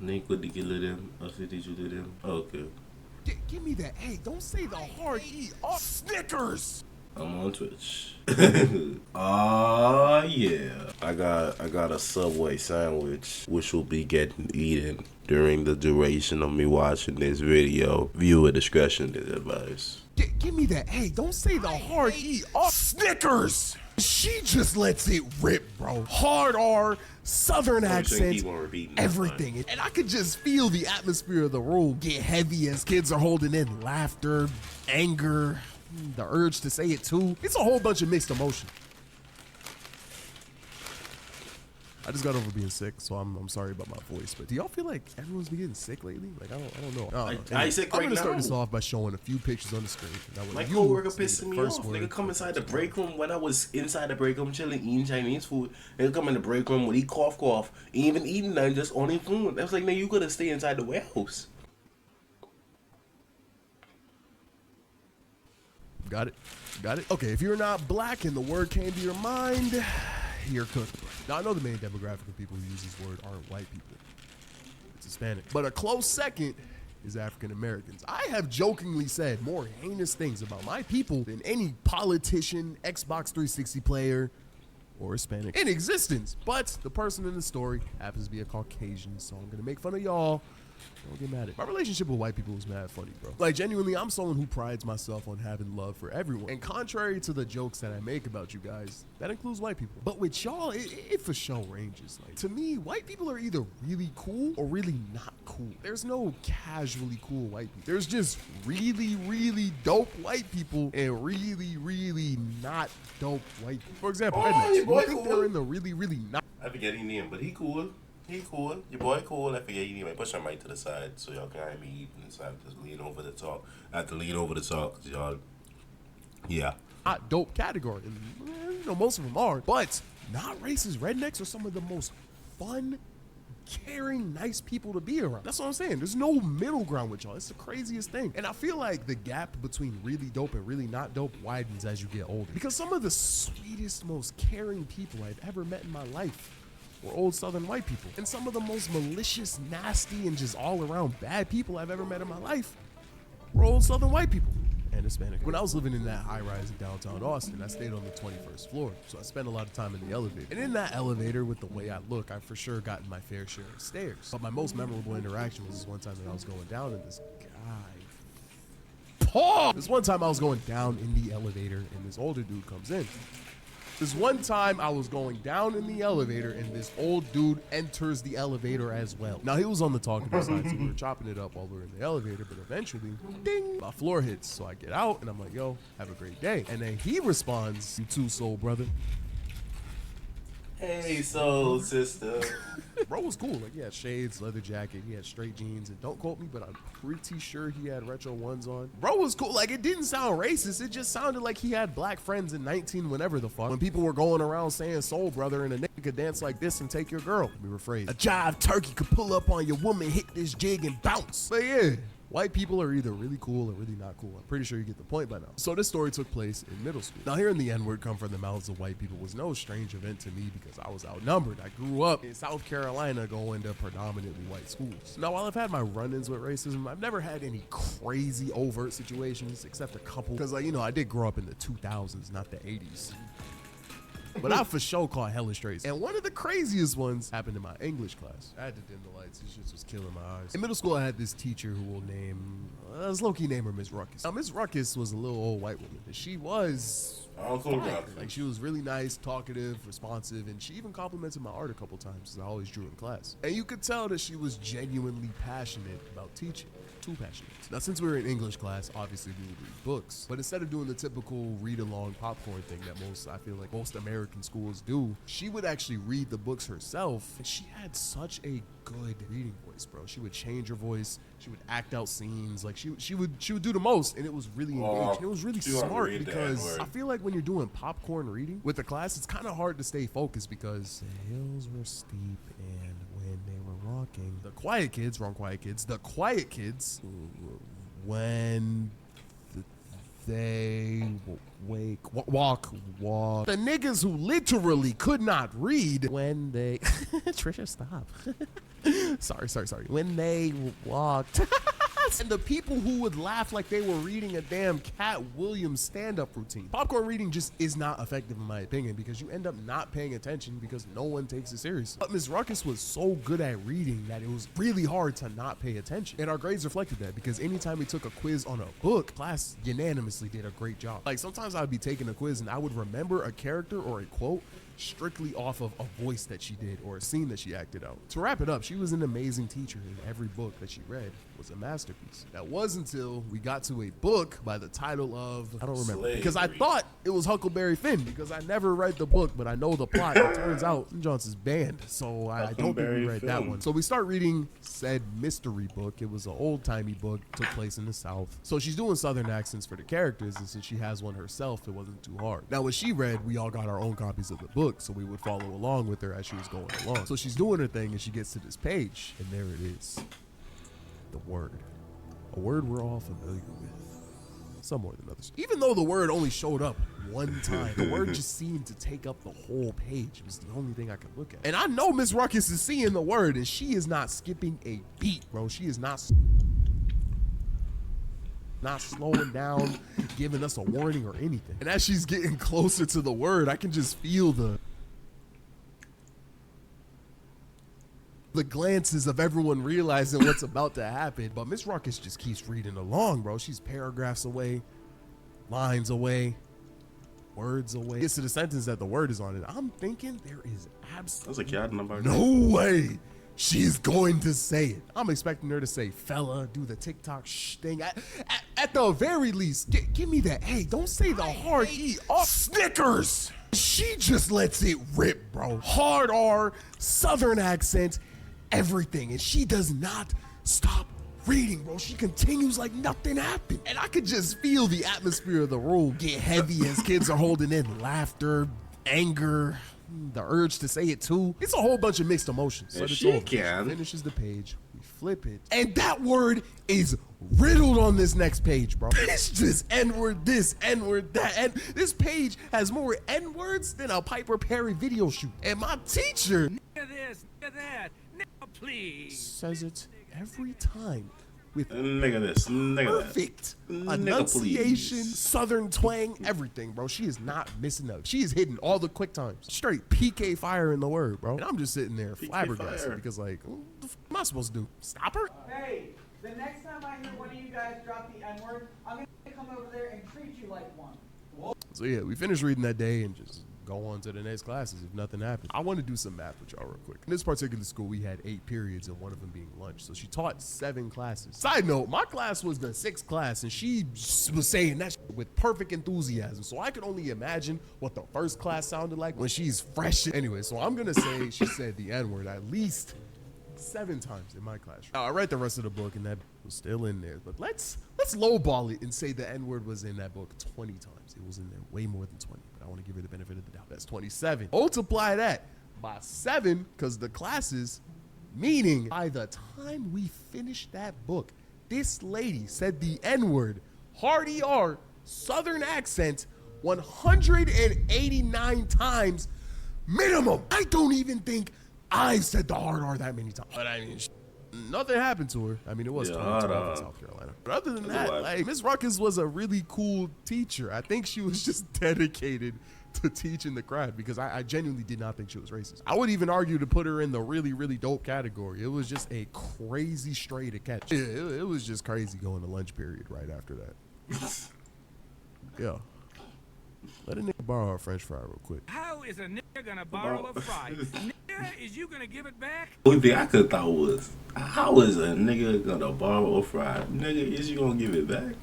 Nem could kill them. I said you to them. Okay. Give me that. Hey, don't say the hard E. Oh, Snickers. I'm on Twitch. Ah yeah. I got a Subway sandwich which will be getting eaten during the duration of me watching this video. Viewer discretion is advised. Give me that. Hey, don't say the hard E. Oh, Snickers. She just lets it rip, bro. Hard R, southern accent, everything. And I could just feel the atmosphere of the room get heavy as kids are holding in laughter, anger, the urge to say it too. It's a whole bunch of mixed emotion. I just got over being sick, so I'm sorry about my voice. But do y'all feel like everyone's been getting sick lately? Like I don't know. I sick I'm right gonna start now. this off by showing a few pictures on the screen. My coworker pissing me off. Nigga come inside the break room when I was inside the break room chilling, eating Chinese food. Nigga come in the break room when he cough, even eating nothing, just on his food. I was like, nigga, you gotta stay inside the warehouse. Got it? Okay, if you're not black and the word came to your mind, you're cooked. Now, I know the main demographic of people who use this word aren't white people. It's Hispanic. But a close second is African Americans. I have jokingly said more heinous things about my people than any politician, Xbox 360 player, or Hispanic in existence. But the person in the story happens to be a Caucasian, so I'm gonna make fun of y'all. Don't get mad at me. My relationship with white people is mad funny, bro. Like, genuinely, I'm someone who prides myself on having love for everyone. And contrary to the jokes that I make about you guys, that includes white people. But with y'all, it for sure ranges. Like, to me, white people are either really cool or really not cool. There's no casually cool white people. There's just really, really dope white people and really, really not dope white people. For example, rednecks. You think they're in the really, really not... I forget his name, but he cool. He cool. Your boy cool. I forget you name. Push him right to the side so y'all can hear me eating inside. Just lean over the talk. I have to lean over the talk because y'all. Yeah. Not dope category. And, you know, most of them are. But not racist rednecks are some of the most fun, caring, nice people to be around. That's what I'm saying. There's no middle ground with y'all. It's the craziest thing. And I feel like the gap between really dope and really not dope widens as you get older. Because some of the sweetest, most caring people I've ever met in my life were old Southern white people. And some of the most malicious, nasty, and just all around bad people I've ever met in my life were old Southern white people and Hispanic. When I was living in that high rise in downtown Austin, I stayed on the 21st floor. So I spent a lot of time in the elevator. And in that elevator, with the way I look, I've for sure gotten my fair share of stares. But my most memorable interaction was this one time that I was going down and this guy... Paul! This one time I was going down in the elevator and this older dude comes in. This one time I was going down in the elevator and this old dude enters the elevator as well. Now he was on the talkative side, so we were chopping it up while we were in the elevator, but eventually, ding, my floor hits. So I get out and I'm like, yo, have a great day. And then he responds, you too, soul brother. Hey, soul sister. Bro was cool. Like, he had shades, leather jacket, he had straight jeans, and don't quote me, but I'm pretty sure he had retro ones on. Bro was cool. Like, it didn't sound racist. It just sounded like he had black friends in 19 whenever the fuck. When people were going around saying soul brother and a nigga could dance like this and take your girl. Let me rephrase. A jive turkey could pull up on your woman, hit this jig and bounce. But yeah. White people are either really cool or really not cool. I'm pretty sure you get the point by now. So this story took place in middle school. Now hearing the N-word come from the mouths of white people was no strange event to me because I was outnumbered. I grew up in South Carolina going to predominantly white schools. Now while I've had my run-ins with racism, I've never had any crazy overt situations except a couple. Because like, you know, I did grow up in the 2000s, not the 80s. But I for sure caught hella strays. And one of the craziest ones happened in my English class. I had to dim the lights. This shit was killing my eyes. In middle school, I had this teacher who will name, let's low-key name her Miss Ruckus. Now, Miss Ruckus was a little old white woman. And she was fine. Like, she was really nice, talkative, responsive, and she even complimented my art a couple times because I always drew in class. And you could tell that she was genuinely passionate about teaching. Too passionate. Now, since we were in English class, obviously we would read books. But instead of doing the typical read-along popcorn thing that I feel like most American schools do, she would actually read the books herself. And she had such a good reading voice, bro. She would change her voice. She would act out scenes. Like she would do the most, and it was really engaging. And it was really smart because I feel like when you're doing popcorn reading with the class, it's kind of hard to stay focused because the hills were steep and when they were walking, the quiet kids, when they walk. The niggas who literally could not read when they... Trisha, stop. sorry. When they walked. And the people who would laugh like they were reading a damn Cat Williams stand-up routine. Popcorn reading just is not effective in my opinion because you end up not paying attention because no one takes it seriously. But Ms. Ruckus was so good at reading that it was really hard to not pay attention. And our grades reflected that because anytime we took a quiz on a book, class unanimously did a great job. Like sometimes I would be taking a quiz and I would remember a character or a quote strictly off of a voice that she did or a scene that she acted out. To wrap it up, she was an amazing teacher and every book that she read was a masterpiece. That was until we got to a book by the title of, I don't remember, Slavery. because I thought it was Huckleberry Finn because I never read the book, but I know the plot. It turns out Johnson's banned, so I don't think we read that one. So we start reading said mystery book. It was an old-timey book, took place in the South. So she's doing Southern accents for the characters, and since she has one herself, it wasn't too hard. Now, when she read, we all got our own copies of the book, so we would follow along with her as she was going along. So she's doing her thing, and she gets to this page, and there it is. The word. A word we're all familiar with. Some more than others. Even though the word only showed up one time, the word just seemed to take up the whole page. It was the only thing I could look at. And I know Miss Ruckus is seeing the word, and she is not skipping a beat, bro. She is not slowing down, giving us a warning or anything. And as she's getting closer to the word, I can just feel the glances of everyone realizing what's about to happen. But Miss Ruckus just keeps reading along, bro. She's paragraphs away, lines away, words away. Gets to the sentence that the word is on it. I'm thinking there is absolutely no way she's going to say it. I'm expecting her to say fella, do the TikTok thing. At the very least, give me that. Hey, don't say the hard E. Oh, Snickers. She just lets it rip, bro. Hard R, Southern accent, everything. And she does not stop reading, bro. She continues like nothing happened. And I could just feel the atmosphere of the room get heavy as kids are holding in laughter, anger, the urge to say it too. It's a whole bunch of mixed emotions. But it's over. She finishes the page. We flip it. And that word is riddled on this next page, bro. It's just N-word this, N-word that. And this page has more N-words than a Piper Perry video shoot. And my teacher This, that, now please says it every time with perfect enunciation, Southern twang, everything, bro. She is not missing out. She is hitting all the quick times. Straight PK fire in the word, bro. And I'm just sitting there flabbergasted because like, what the f am I supposed to do? Stop her? Hey, the next time I hear one of you guys drop the N-word, I'm going to come over there and treat you like one. Whoa. So yeah, we finished reading that day and just go on to the next classes if nothing happens. I want to do some math with y'all real quick. In this particular school, we had 8 periods and one of them being lunch. So she taught 7 classes. Side note, my class was the 6th class and she was saying that with perfect enthusiasm. So I could only imagine what the first class sounded like when she's fresh. Anyway, so I'm going to say she said the N-word at least 7 times in my classroom. Now, I read the rest of the book and that was still in there, but let's lowball it and say the N-word was in that book 20 times. It was in there way more than 20, but I want to give her the benefit of the doubt. That's 27. Multiply that by 7 because the classes, meaning by the time we finished that book, this lady said the N-word, hard ER, Southern accent, 189 times minimum. I don't even think I've said the hard R that many times. But I mean, nothing happened to her. I mean, it was 2012 in South Carolina. But other than that, like, Miss Ruckus was a really cool teacher. I think she was just dedicated to teaching the craft because I genuinely did not think she was racist. I would even argue to put her in the really, really dope category. It was just a crazy stray to catch. Yeah, it was just crazy going to lunch period right after that. Yeah. Let a nigga borrow a French fry real quick. How is a nigga gonna borrow a fry? Nigga, is you gonna give it back? Only thing I could have thought was, how is a nigga gonna borrow a fry? Nigga, is you gonna give it back?